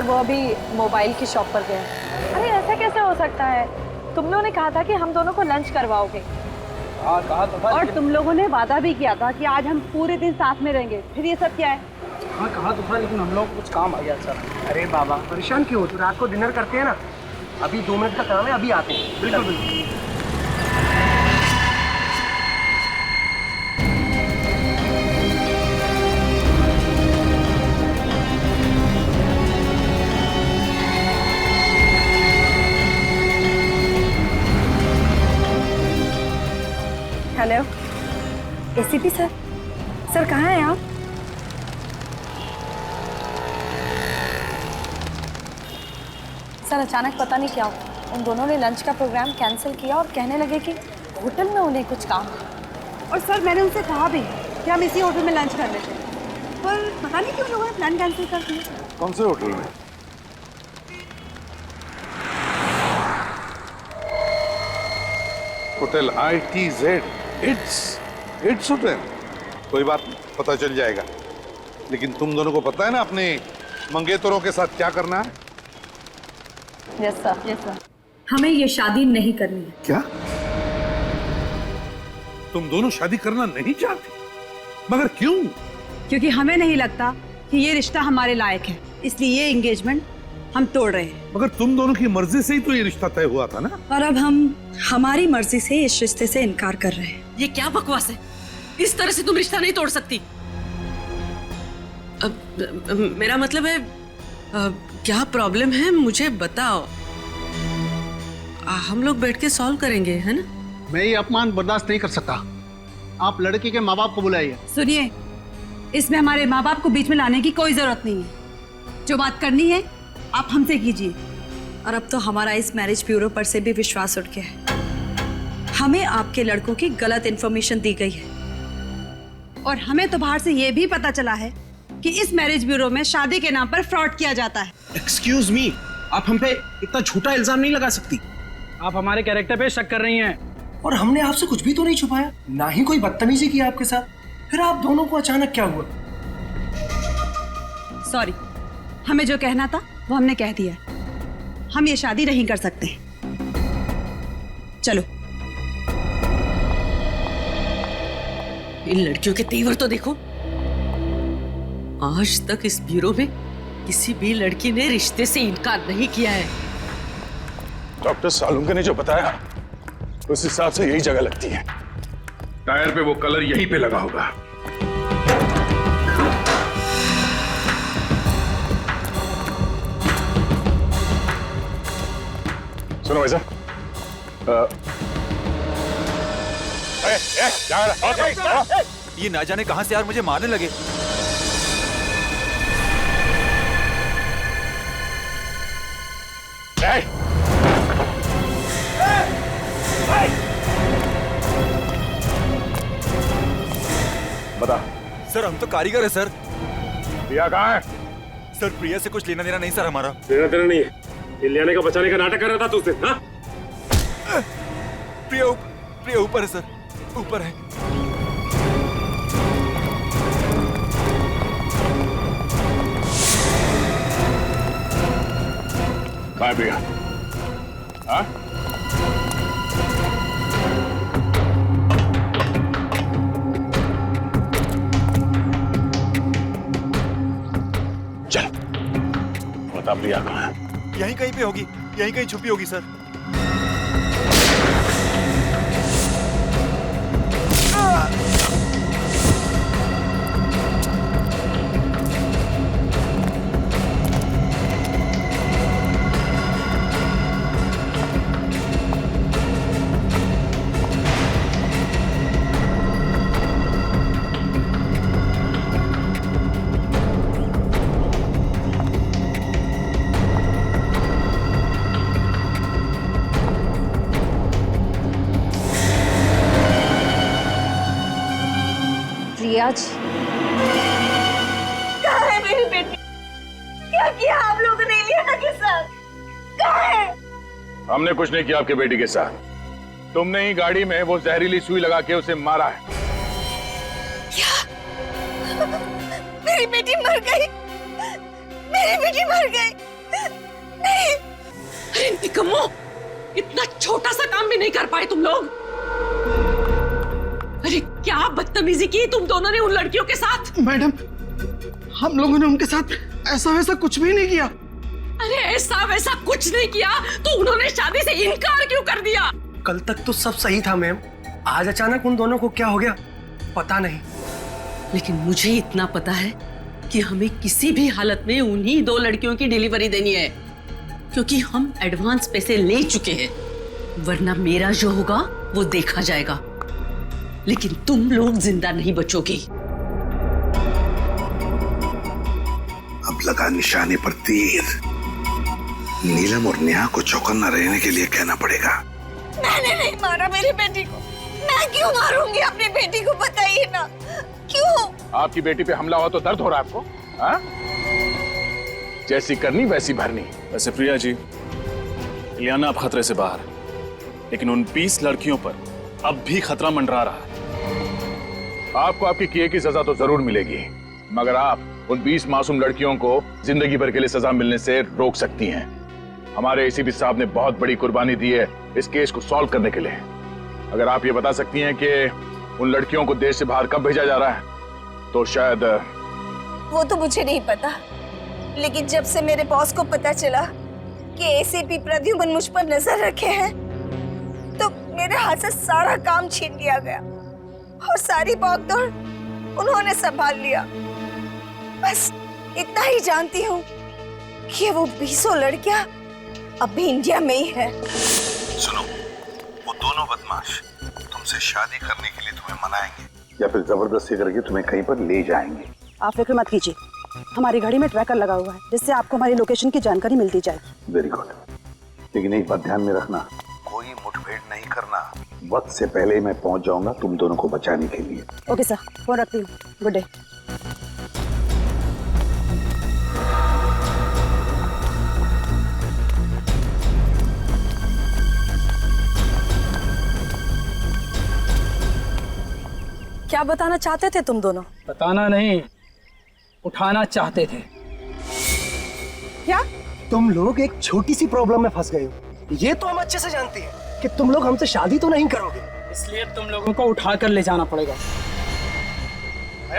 Speaker 17: वो अभी मोबाइल की शॉप पर गया है। अरे ऐसा कैसे हो सकता है? तुम लोगों ने कहा था कि हम दोनों को लंच करवाओगे।
Speaker 6: हाँ कहा तो था।
Speaker 17: और तुम लोगों ने वादा भी किया था कि आज हम पूरे दिन साथ में रहेंगे। फिर ये सब क्या है?
Speaker 6: हाँ कहा तो था, लेकिन हम लोग कुछ काम आ गया सर।
Speaker 10: अरे बाबा परेशान क्यों हो? तो रात को डिनर करते हैं ना, अभी 2 मिनट का काम है, अभी आते हैं।
Speaker 6: बिल्कुल बिल्कुल।
Speaker 17: हेलो एसीपी सर कहाँ हैं आप? सर अचानक पता नहीं क्या हुआ, उन दोनों ने लंच का प्रोग्राम कैंसिल किया और कहने लगे कि होटल में उन्हें कुछ काम है। और सर मैंने उनसे कहा भी कि हम इसी होटल में लंच कर लेते हैं, पर पता नहीं क्यों लोगों ने प्लान कैंसिल कर दिया।
Speaker 9: कौन से होटल में?
Speaker 8: Hotel ITZ, it's hotel. कोई बात नहीं, पता चल जाएगा। लेकिन तुम दोनों को पता है ना अपने मंगेतरों के साथ क्या करना है?
Speaker 17: यस सर हमें ये शादी नहीं करनी है।
Speaker 8: क्या तुम दोनों शादी करना नहीं चाहती? मगर क्यों?
Speaker 17: क्योंकि हमें नहीं लगता कि ये रिश्ता हमारे लायक है, इसलिए ये एंगेजमेंट हम तोड़ रहे हैं।
Speaker 8: मगर तुम दोनों की मर्जी से ही तो ये रिश्ता तय हुआ था ना।
Speaker 14: और अब हम हमारी मर्जी से इस रिश्ते से इनकार कर रहे हैं।
Speaker 11: ये क्या बकवास है? इस तरह से तुम रिश्ता नहीं तोड़ सकती। मेरा मतलब है क्या प्रॉब्लम है मुझे बताओ, हम लोग बैठ के सॉल्व करेंगे, है ना?
Speaker 13: मैं ये अपमान बर्दाश्त नहीं कर सकता। आप लड़के के माँ बाप को बुलाइए।
Speaker 17: सुनिए, इसमें हमारे माँ बाप को बीच में लाने की कोई जरूरत नहीं है। जो बात करनी है आप हमसे कीजिए।
Speaker 14: और अब तो हमारा इस मैरिज ब्यूरो पर से भी विश्वास उठ गया है। हमें आपके लड़कों की गलत इन्फॉर्मेशन दी गई है।
Speaker 17: और हमें तो बाहर से ये भी पता चला है कि इस मैरिज ब्यूरो में शादी के नाम पर फ्रॉड किया जाता है।
Speaker 13: एक्सक्यूज मी, आप हम पे इतना झूठा इल्जाम नहीं लगा सकती।
Speaker 6: आप हमारे कैरेक्टर पे शक कर रही हैं।
Speaker 13: और हमने आपसे कुछ भी तो नहीं छुपाया, ना ही कोई बदतमीजी की आपके साथ। फिर आप दोनों को अचानक क्या हुआ?
Speaker 17: सॉरी, हमें जो कहना था वो हमने कह दिया। हम ये शादी नहीं कर सकते। चलो।
Speaker 11: इन लड़कियों के तेवर तो देखो। आज तक इस ब्यूरो में किसी भी लड़की ने रिश्ते से इनकार नहीं किया है।
Speaker 9: डॉक्टर सालुंके ने जो बताया उस हिसाब से यही जगह लगती है। टायर पे वो कलर यहीं पे लगा होगा। सुनो भाई साहब,
Speaker 15: ये ना जाने कहां से यार मुझे मारने लगे।
Speaker 9: बता।
Speaker 15: सर हम तो कारीगर है सर।
Speaker 9: प्रिया कहाँ है?
Speaker 15: सर प्रिया से कुछ लेना देना नहीं सर हमारा।
Speaker 16: लेना देना नहीं है, ये लेने का बचाने का नाटक कर रहा था तू उससे, हाँ?
Speaker 15: प्रिया ऊपर है सर, ऊपर है।
Speaker 9: कहाँ है प्रिया? हाँ? चल बता प्रिया कहाँ है?
Speaker 15: यहीं कहीं पे होगी, यहीं कहीं छुपी होगी सर।
Speaker 17: प्रिया जी, कहाँ है मेरी बेटी? क्या किया आप लोगों ने लिया के साथ? कहाँ है?
Speaker 9: हमने कुछ नहीं किया आपके बेटी के साथ। तुमने ही गाड़ी में वो जहरीली सुई लगा के उसे मारा है।
Speaker 17: क्या? मेरी बेटी मर गई? मेरी बेटी मर गई? नहीं।
Speaker 11: अरे निकम्मो, इतना छोटा सा काम भी नहीं कर पाए तुम लोग। अरे क्या बदतमीजी की तुम दोनों ने उन लड़कियों के साथ।
Speaker 13: मैडम, हम लोगों ने उनके साथ ऐसा वैसा कुछ भी नहीं किया।
Speaker 11: अरे ऐसा वैसा कुछ नहीं किया तो उन्होंने शादी से इनकार क्यों कर दिया?
Speaker 18: कल तक तो सब सही था मैम, आज अचानक उन दोनों को क्या हो गया पता नहीं।
Speaker 11: लेकिन मुझे इतना पता है कि हमें किसी भी हालत में उन्हीं 2 लड़कियों की डिलीवरी देनी है, क्योंकि हम एडवांस पैसे ले चुके हैं। वरना मेरा जो होगा वो देखा जाएगा, लेकिन तुम लोग जिंदा नहीं बचोगे।
Speaker 8: अब लगा निशाने पर तीर। नीलम और नेहा को चौकन्ना रहने के लिए कहना पड़ेगा।
Speaker 17: मैंने नहीं मारा मेरी बेटी को। मैं क्यों मारूंगी अपनी बेटी को, बताइए ना क्यों?
Speaker 9: आपकी बेटी पे हमला हुआ तो दर्द हो रहा है आपको? हाँ? जैसी करनी वैसी भरनी।
Speaker 2: वैसे प्रिया जी, इलियाना अब खतरे से बाहर, लेकिन उन 20 लड़कियों पर अब भी खतरा मंडरा रहा है।
Speaker 9: आपको आपके किए की सजा तो जरूर मिलेगी, मगर आप उन 20 मासूम लड़कियों को जिंदगी भर के लिए सजा मिलने से रोक सकती हैं। हमारे एसीपी साहब ने बहुत बड़ी कुर्बानी दी है इस केस को सॉल्व करने के लिए। अगर आप ये बता सकती हैं कि उन लड़कियों को देश से बाहर कब भेजा जा रहा है तो शायद।
Speaker 17: वो तो मुझे नहीं पता, लेकिन जब से मेरे बॉस को पता चला कि एसीपी प्रद्युमन मुझ पर नजर रखे हैं तो मेरे हाथ से सारा काम छीन लिया गया और सारी भागदौड़ उन्होंने संभाल लिया। बस इतना ही जानती हूँ कि वो 20 लड़कियां अब भी इंडिया में ही है।
Speaker 8: सुनो, वो दोनों बदमाश तुमसे शादी करने के लिए तुम्हें मनाएंगे या फिर जबरदस्ती करके तुम्हें कहीं पर ले जाएंगे।
Speaker 19: आप फिक्र मत कीजिए, हमारी गाड़ी में ट्रैकर लगा हुआ है जिससे आपको हमारी लोकेशन की जानकारी मिलती जाएगी।
Speaker 8: वेरी गुड, लेकिन एक बात ध्यान में रखना, कोई मुठभेड़ नहीं करना। वक्त से पहले मैं पहुंच जाऊंगा तुम दोनों को बचाने के लिए।
Speaker 19: ओके सर, फोन रखती हूँ। Good day. क्या बताना चाहते थे तुम दोनों?
Speaker 10: बताना नहीं, उठाना चाहते थे।
Speaker 19: क्या?
Speaker 18: तुम लोग एक छोटी सी प्रॉब्लम में फंस गए हो। ये तो हम अच्छे से जानते हैं कि तुम लोग हमसे शादी तो नहीं करोगे,
Speaker 10: इसलिए तुम लोगों को उठा कर ले जाना पड़ेगा।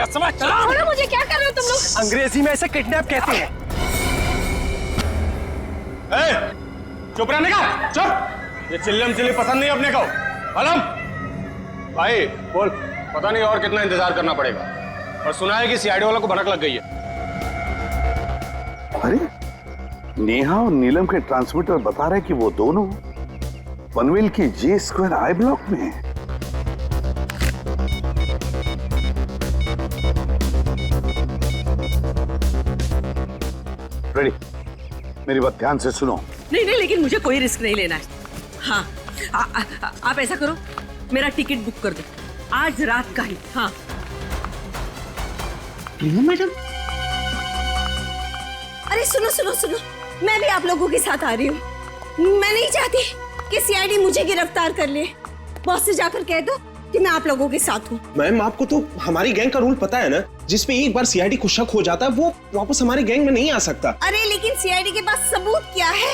Speaker 17: समझ चलो मुझे, क्या कर रहे हो तुम लोग?
Speaker 18: अंग्रेजी में ऐसे किडनैप कहते हैं।
Speaker 16: चुप रहने का, चुप। ये चिल्लम चिल्ली पसंद नहीं अपने को। आलम भाई बोल, पता नहीं और कितना इंतजार करना पड़ेगा। और सुना है कि सीआईडी वालों को भनक लग गई है।
Speaker 8: अरे नेहा और नीलम के ट्रांसमीटर बता रहे कि वो दोनों पनवेल की J² I ब्लॉक में हैं। रेडी, मेरी बात ध्यान से सुनो।
Speaker 11: नहीं नहीं, लेकिन मुझे कोई रिस्क नहीं लेना है। हाँ, आप ऐसा करो, मेरा टिकट बुक कर दो आज रात का ही। हाँ
Speaker 10: प्रिया मैडम,
Speaker 14: अरे सुनो सुनो सुनो, मैं भी आप लोगों के साथ आ रही हूँ। मैं नहीं चाहती कि सीआईडी मुझे गिरफ्तार कर ले। बॉस से जाकर कह दो कि मैं आप लोगों के साथ हूँ।
Speaker 20: मैम आपको तो हमारी गैंग का रूल पता है ना, जिसपे एक बार सीआईडी को शक हो जाता है वो वापस हमारी गैंग में नहीं आ सकता।
Speaker 14: अरे लेकिन सीआईडी के पास सबूत क्या है?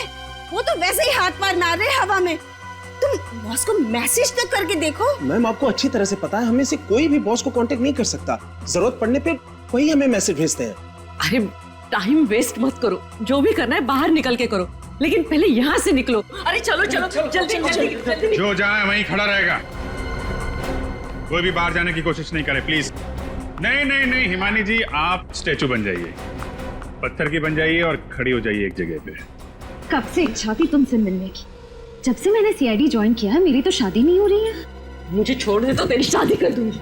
Speaker 14: वो तो वैसे ही हाथ पार मार रहे हवा में। तुम बॉस को मैसेज तक करके देखो।
Speaker 20: मैम आपको अच्छी तरह से पता है, हमें से कोई भी बॉस को कांटेक्ट नहीं कर सकता। जरूरत पड़ने पे वही हमें मैसेज भेजते हैं।
Speaker 11: अरे टाइम वेस्ट मत करो, जो भी करना है बाहर निकल के करो, लेकिन पहले यहाँ से निकलो। अरे चलो चलो जल्दी जल्दी।
Speaker 2: जो जाए वहीं खड़ा रहेगा, कोई भी बाहर जाने की कोशिश नहीं करे प्लीज। नहीं नहीं नहीं हिमानी जी, आप स्टैचू बन जाइए, पत्थर की बन जाइए और खड़ी हो जाइए एक जगह पे।
Speaker 5: कब से इच्छा थी तुमसे मिलने की, जब से मैंने सीआईडी ज्वाइन किया है मेरी तो शादी नहीं हो रही है।
Speaker 11: मुझे छोड़ दे तो तेरी शादी कर दूंगी।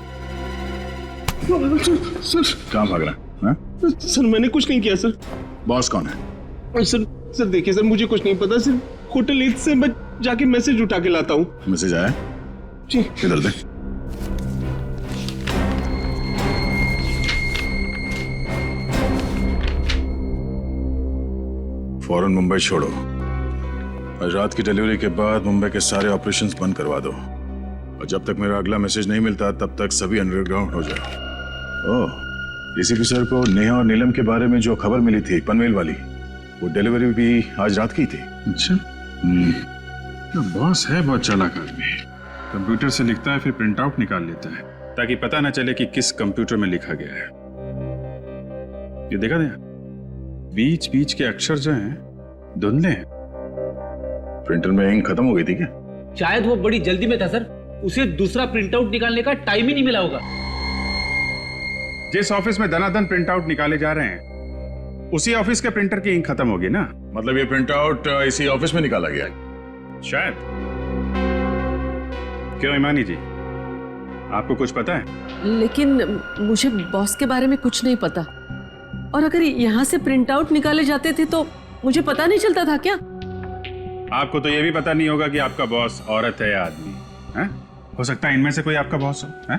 Speaker 3: सर
Speaker 2: कहाँ भाग रहा है?
Speaker 20: सर मैंने कुछ नहीं किया सर।
Speaker 2: बॉस कौन है?
Speaker 20: सर देखिए सर, मुझे कुछ नहीं पता। सिर्फ होटल 8 से मैं जाके मैसेज उठा के लाता हूँ।
Speaker 2: मैसेज आया
Speaker 20: जी,
Speaker 2: इधर दे। फौरन मुंबई छोड़ो। आज रात की डिलीवरी के बाद मुंबई के सारे ऑपरेशंस बंद करवा दो, और जब तक मेरा अगला मैसेज नहीं मिलता तब तक सभी अंडरग्राउंड हो जाओ। ओह, डीसीपी सर को नेहा और नीलम के बारे में जो खबर मिली थी पनवेल वाली, वो डिलीवरी भी आज रात की थी। अच्छा, बॉस है बहुत चालाक आदमी, कंप्यूटर से लिखता है फिर प्रिंट आउट निकाल लेता है ताकि पता न चले कि किस कंप्यूटर में लिखा गया है। ये देखा था, बीच बीच के अक्षर जो हैं धुंधले हैं। प्रिंटर में इंक खत्म हो गई थी क्या?
Speaker 6: शायद वो बड़ी जल्दी में था सर, उसे दूसरा प्रिंट आउट निकालने का टाइम ही नहीं मिला होगा।
Speaker 2: जिस ऑफिस में दनादन प्रिंट आउट निकाले जा रहे हैं उसी ऑफिस के प्रिंटर की इंक खत्म होगी ना। मतलब ये प्रिंट आउट इसी ऑफिस में निकाला गया शायद। क्यों इमानी जी, आपको कुछ पता है?
Speaker 11: लेकिन मुझे बॉस के बारे में कुछ नहीं पता, और अगर यहाँ से प्रिंट आउट निकाले जाते थे तो मुझे पता नहीं चलता था क्या?
Speaker 2: आपको तो ये भी पता नहीं होगा कि आपका बॉस औरत है या आदमी है? हो सकता है इनमें से कोई आपका बॉस हो है?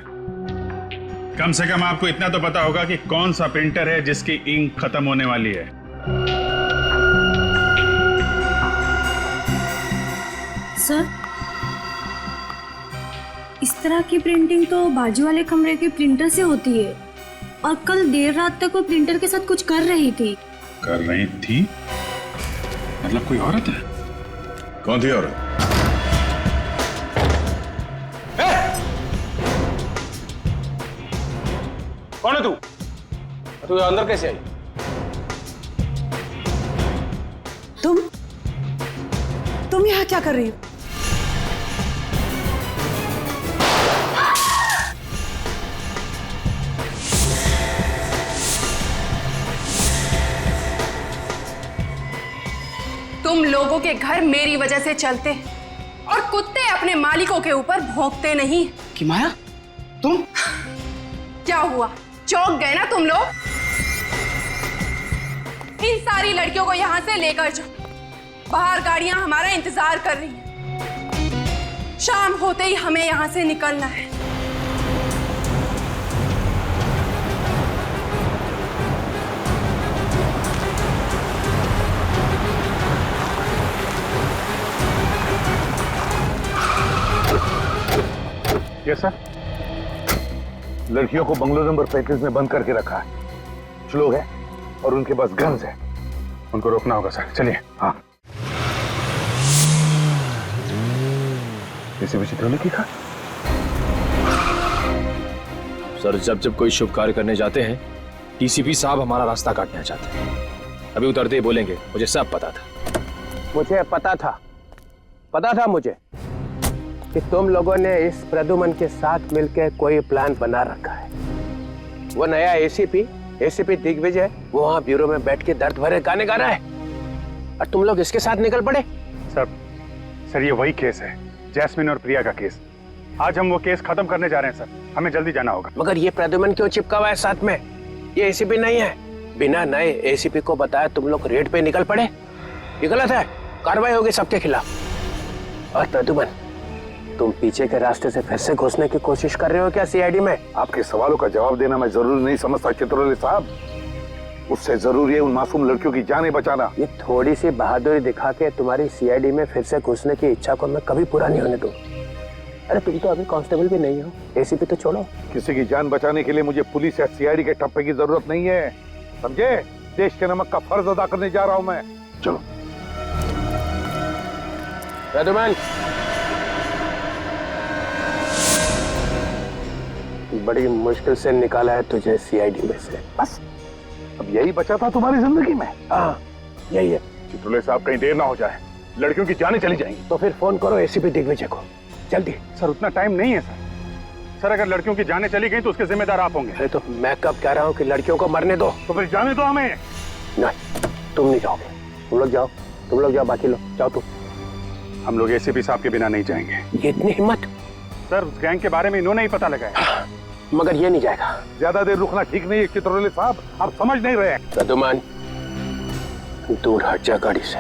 Speaker 2: कम से कम आपको इतना तो पता होगा कि कौन सा प्रिंटर है जिसकी इंक खत्म होने वाली है।
Speaker 5: सर, इस तरह की प्रिंटिंग तो बाजू वाले कमरे के प्रिंटर से होती है, और कल देर रात तक वो प्रिंटर के साथ कुछ कर रही थी।
Speaker 2: कर रही थी? मतलब कोई औरत है? कौन थी औरत?
Speaker 16: कौन है तू? तू अंदर कैसे आई?
Speaker 14: तुम यहाँ क्या कर रही हो?
Speaker 17: तुम लोगों के घर मेरी वजह से चलते और कुत्ते अपने मालिकों के ऊपर भौंकते नहीं।
Speaker 10: कि माया, तुम
Speaker 17: क्या हुआ, चौंक गए ना तुम लोग? इन सारी लड़कियों को यहाँ से लेकर जाओ, बाहर गाड़ियां हमारा इंतजार कर रही हैं। शाम होते ही हमें यहाँ से निकलना है।
Speaker 9: Yes sir. लड़कियों को बंगलो नंबर 35 में बंद करके रखा है। कुछ लोग हैं और उनके पास गन्स है, उनको रोकना होगा सर। चलिए। हाँ, इसे भी चित्रों ने लिखा।
Speaker 12: सर, जब जब कोई शुभ कार्य करने जाते हैं डीसीपी साहब हमारा रास्ता काटना चाहते हैं। अभी उतरते ही बोलेंगे मुझे सब पता था।
Speaker 1: मुझे पता था मुझे कि तुम लोगों ने इस प्रद्युमन के साथ मिलकर कोई प्लान बना रखा है। वो नया एसीपी दिग्विजय वो वहां ब्यूरो में बैठ के दर्द भरे गाने गा रहा है और तुम लोग इसके साथ निकल पड़े।
Speaker 9: सर ये वही केस है, जैस्मिन और प्रिया का केस। आज हम वो केस खत्म करने जा रहे हैं सर, हमें जल्दी जाना होगा।
Speaker 1: मगर ये प्रद्युमन क्यों चिपका हुआ है साथ में? ये एसीपी नहीं है। बिना नए एसीपी को बताया तुम लोग रेड पे निकल पड़े, ये गलत है। कार्रवाई होगी सबके खिलाफ। और प्रद्युमन, तुम पीछे के रास्ते से फिर से घुसने की कोशिश कर रहे हो क्या सीआईडी में?
Speaker 8: आपके सवालों का जवाब देना मैं जरूरी नहीं समझता चित्रले साहब। उससे जरूरी है उन मासूम लड़कियों की जानें बचाना।
Speaker 1: ये थोड़ी सी बहादुरी दिखा के तुम्हारी सीआईडी में फिर से घुसने की इच्छा को मैं कभी पूरा नहीं होने दूंगा। अरे तुम तो अभी कांस्टेबल भी नहीं हो, एसीपी तो छोड़ो।
Speaker 8: किसी की जान बचाने के लिए मुझे पुलिस या सीआईडी के टप्पे की जरूरत नहीं है, समझे? देश के नमक का फर्ज अदा करने जा रहा हूं मैं। चलो
Speaker 1: प्रद्युमन, बड़ी मुश्किल से निकाला है तुझे सीआईडी में से।
Speaker 8: बस अब यही बचा था तुम्हारी जिंदगी में?
Speaker 1: हाँ यही है।
Speaker 9: चित्रोले साहब कहीं देर ना हो जाए, लड़कियों की जानें चली जाएंगी।
Speaker 1: तो फिर फोन करो एसीपी दिग्विजय को, जल्दी।
Speaker 9: सर उतना टाइम नहीं है सर। अगर लड़कियों की जानें चली गई तो उसके जिम्मेदार आप होंगे।
Speaker 1: अरे तो मैं कब कह रहा हूँ कि लड़कियों को मरने दो?
Speaker 9: तो फिर जाने दो हमें।
Speaker 1: नहीं, तुम नहीं जाओगे। तुम लोग जाओ, तुम लोग जाओ, बाकी लोग जाओ। तुम
Speaker 9: हम लोग एसीपी साहब के बिना नहीं जाएंगे।
Speaker 1: ये इतनी हिम्मत?
Speaker 9: सर उस गैंग के बारे में इन्होंने ही पता लगाया।
Speaker 1: मगर ये नहीं जाएगा।
Speaker 8: ज्यादा देर रुकना ठीक नहीं है चित्रले साहब, आप समझ नहीं रहे।
Speaker 1: प्रद्युमन, दूर हट जा गाड़ी से,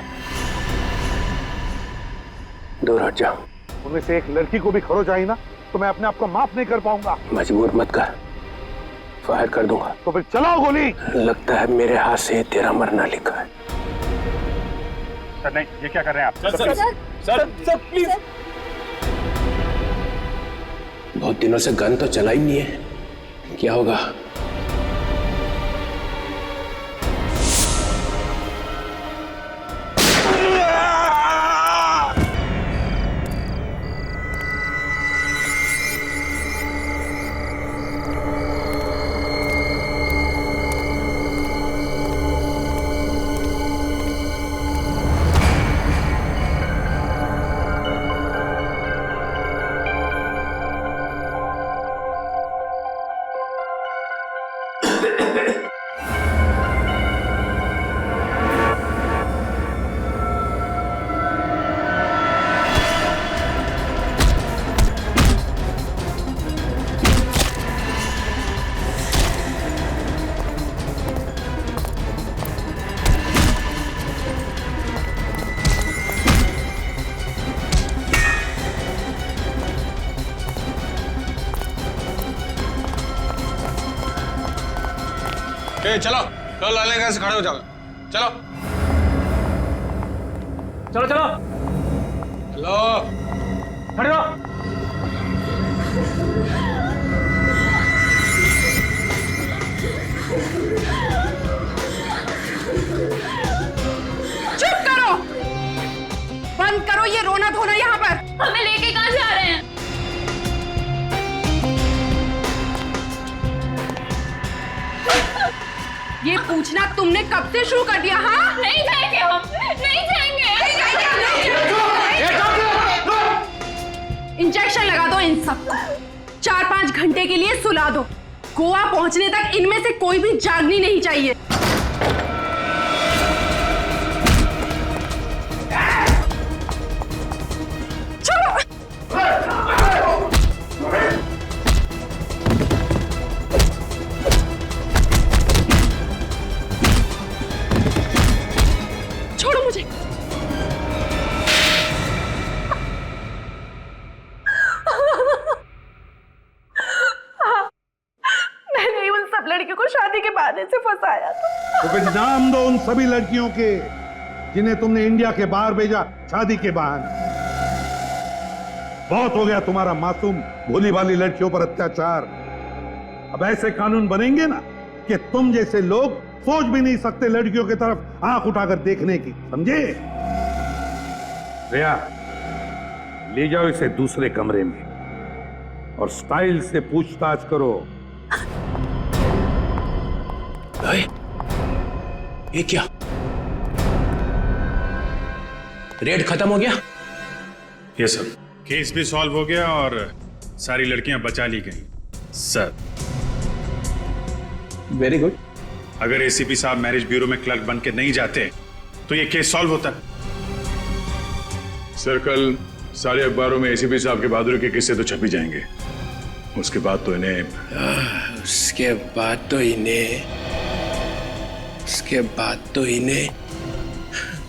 Speaker 1: दूर हट जा।
Speaker 8: उनमें से एक लड़की को भी खरोच आई ना तो मैं अपने आप को माफ नहीं कर पाऊंगा।
Speaker 1: मजबूर मत कर, फायर कर दूंगा।
Speaker 8: तो फिर चलाओ गोली।
Speaker 1: लगता है मेरे हाथ से तेरा मरना लिखा है।
Speaker 9: सर नहीं, ये क्या कर रहे हैं आप?
Speaker 12: Sir please.
Speaker 1: बहुत दिनों से गन तो चला ही नहीं है, क्या होगा?
Speaker 16: चलो चलो, लाले का से खड़े हो जाओ। चलो
Speaker 12: चलो चलो
Speaker 16: चलो,
Speaker 12: खड़े रहो।
Speaker 17: चुप करो, बंद करो ये रोना धोना यहाँ पर।
Speaker 5: हमें लेके कहाँ जा रहे हैं?
Speaker 17: ये पूछना तुमने कब से शुरू कर दिया? हाँ,
Speaker 5: नहीं जाएंगे हम, नहीं जाएंगे।
Speaker 17: इंजेक्शन लगा दो इन सबको, 4-5 घंटे के लिए सुला दो। गोवा पहुंचने तक इनमें से कोई भी जागनी नहीं चाहिए। छोड़ो मुझे। मैंने उन सब लड़कियों को शादी के बहाने से फंसाया था।
Speaker 8: तो फिर नाम दो उन सभी लड़कियों के जिन्हें तुमने इंडिया के बाहर भेजा शादी के बहाने। बहुत हो गया तुम्हारा मासूम भोली भाली लड़कियों पर अत्याचार। अब ऐसे कानून बनेंगे ना कि तुम जैसे लोग सोच भी नहीं सकते लड़कियों की तरफ आंख उठाकर देखने की, समझे? रिया, ले जाओ इसे दूसरे कमरे में और स्टाइल से पूछताछ करो।
Speaker 1: ये क्या? रेड खत्म हो गया?
Speaker 2: ये सर, केस भी सॉल्व हो गया और सारी लड़कियां बचा ली गई सर।
Speaker 1: Very good.
Speaker 2: अगर एसीपी साहब मैरिज ब्यूरो में क्लर्क बन के नहीं जाते तो ये केस सॉल्व होता।
Speaker 9: सर कल सारे अखबारों में एसीपी साहब के बहादुरी के किस्से तो छप ही जाएंगे। उसके बाद तो इन्हें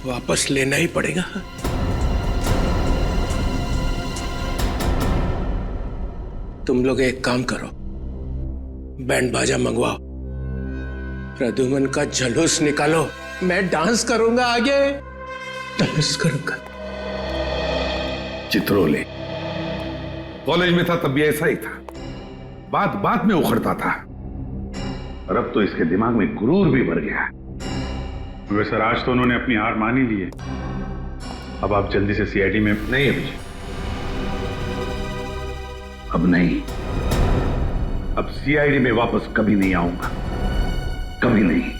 Speaker 1: वापस लेना ही पड़ेगा। तुम लोग एक काम करो, बैंड बाजा मंगवाओ, प्रद्युमन का जलूस निकालो, मैं डांस करूंगा, आगे डांस करूंगा।
Speaker 8: चित्रोले कॉलेज में था तब भी ऐसा ही था, बात बात में उखड़ता था, और अब तो इसके दिमाग में गुरूर भी भर गया।
Speaker 2: वैसे सर आज तो उन्होंने अपनी हार मान ही ली है। अब आप जल्दी से सीआईडी में।
Speaker 8: नहीं अभिजीत, अब नहीं, अब सीआईडी में वापस कभी नहीं आऊंगा, कभी नहीं।